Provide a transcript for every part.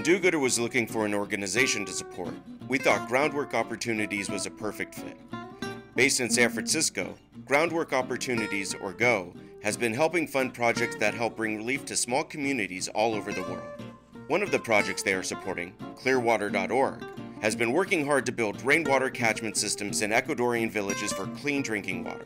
When do-gooder was looking for an organization to support, we thought Groundwork Opportunities was a perfect fit. Based in San Francisco, Groundwork Opportunities, or GO, has been helping fund projects that help bring relief to small communities all over the world. One of the projects they are supporting, ClearWater.org, has been working hard to build rainwater catchment systems in Ecuadorian villages for clean drinking water.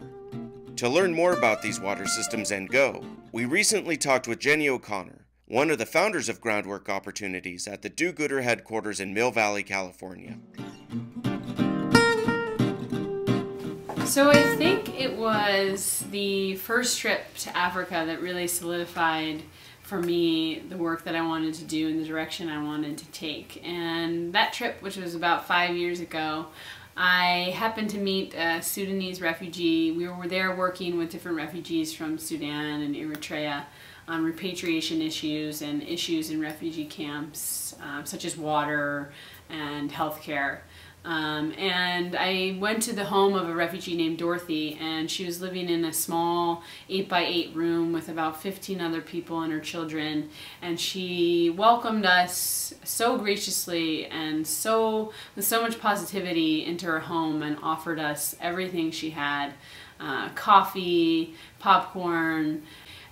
To learn more about these water systems and GO, we recently talked with Jenny O'Connor, one of the founders of Groundwork Opportunities at the Do-Gooder headquarters in Mill Valley, California. So I think it was the first trip to Africa that really solidified for me the work that I wanted to do and the direction I wanted to take. And that trip, which was about 5 years ago, I happened to meet a Sudanese refugee. We were there working with different refugees from Sudan and Eritrea on repatriation issues and issues in refugee camps, such as water and healthcare. And I went to the home of a refugee named Dorothy, and she was living in a small 8x8 room with about 15 other people and her children, and she welcomed us so graciously and with so much positivity into her home and offered us everything she had, coffee, popcorn.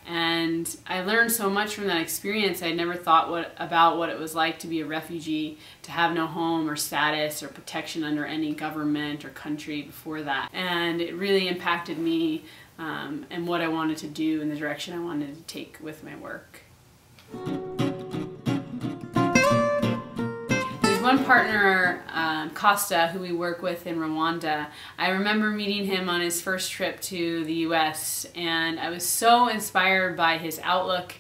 And I learned so much from that experience. I never thought about what it was like to be a refugee, to have no home or status or protection under any government or country before that. And it really impacted me and what I wanted to do and the direction I wanted to take with my work. One partner, Costa, who we work with in Rwanda, I remember meeting him on his first trip to the US, and I was so inspired by his outlook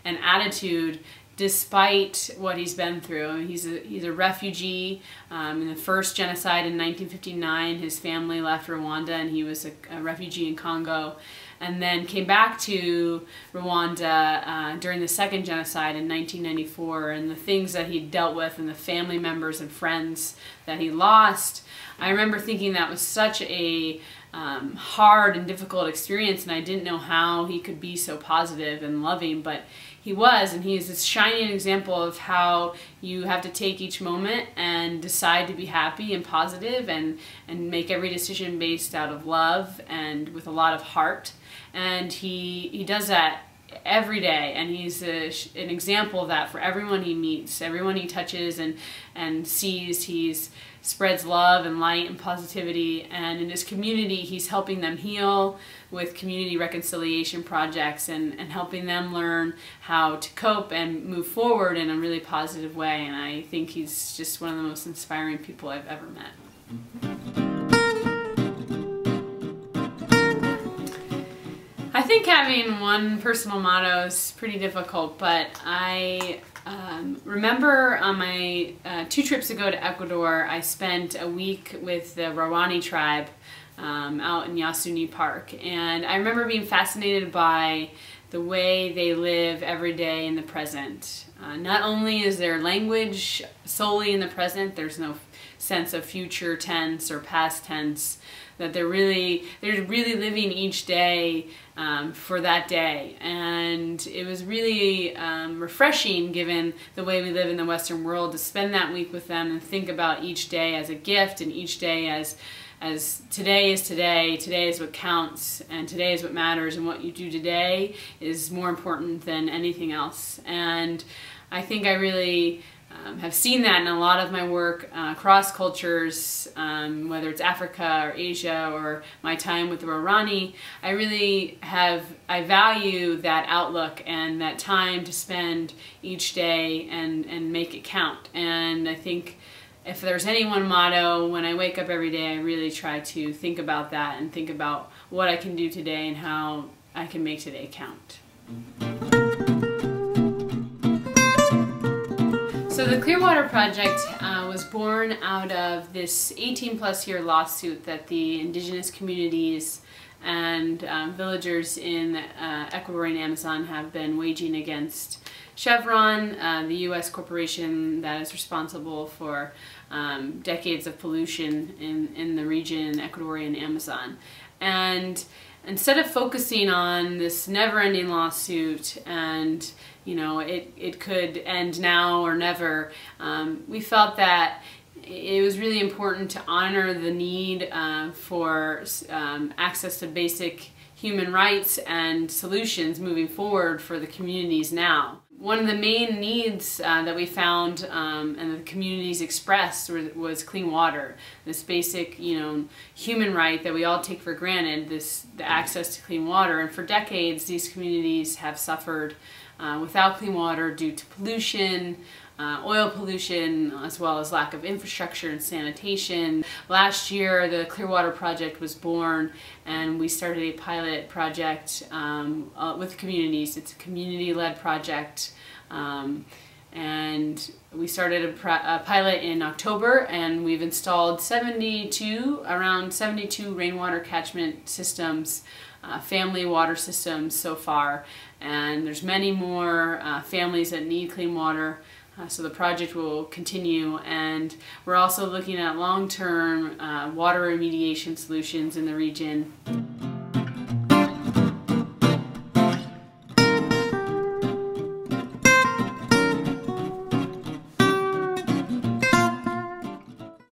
and attitude despite what he's been through. I mean, he's a refugee. In the first genocide in 1959, his family left Rwanda and he was a refugee in Congo, and then came back to Rwanda during the second genocide in 1994, and the things that he dealt with and the family members and friends that he lost. I remember thinking that was such a hard and difficult experience, and I didn't know how he could be so positive and loving, but he was, and he is this shining example of how you have to take each moment and decide to be happy and positive and make every decision based out of love and with a lot of heart. And he does that every day, and he's an example of that for everyone he meets, everyone he touches and sees. He spreads love and light and positivity, and in his community he's helping them heal with community reconciliation projects and helping them learn how to cope and move forward in a really positive way. And I think he's just one of the most inspiring people I've ever met. I think having one personal motto is pretty difficult, but I remember on my 2 trips ago to Ecuador, I spent a week with the Rawani tribe out in Yasuni Park, and I remember being fascinated by the way they live every day in the present. Not only is their language solely in the present, there's no sense of future tense or past tense, that they're really living each day for that day. And it was really refreshing, given the way we live in the Western world, to spend that week with them and think about each day as a gift, and each day as today is today, today is what counts, and today is what matters, and what you do today is more important than anything else. And I think I really have seen that in a lot of my work across cultures, whether it's Africa or Asia or my time with the Rawani. I value that outlook and that time to spend each day and make it count. And I think if there's any one motto, when I wake up every day, I really try to think about that and think about what I can do today and how I can make today count. So the ClearWater Project was born out of this 18+ year lawsuit that the indigenous communities and villagers in the Ecuadorian Amazon have been waging against Chevron, the U.S. corporation that is responsible for decades of pollution in the region, Ecuadorian Amazon. And instead of focusing on this never-ending lawsuit and it could end now or never, we felt that it was really important to honor the need for access to basic human rights and solutions moving forward for the communities now. One of the main needs that we found and the communities expressed was clean water. This basic, human right that we all take for granted, the access to clean water. And for decades, these communities have suffered without clean water due to pollution, oil pollution, as well as lack of infrastructure and sanitation. Last year, the ClearWater Project was born, and we started a pilot project with communities. It's a community-led project, and we started a pilot in October, and we've installed around 72 rainwater catchment systems, family water systems so far, and there's many more families that need clean water. So the project will continue, and we're also looking at long-term water remediation solutions in the region.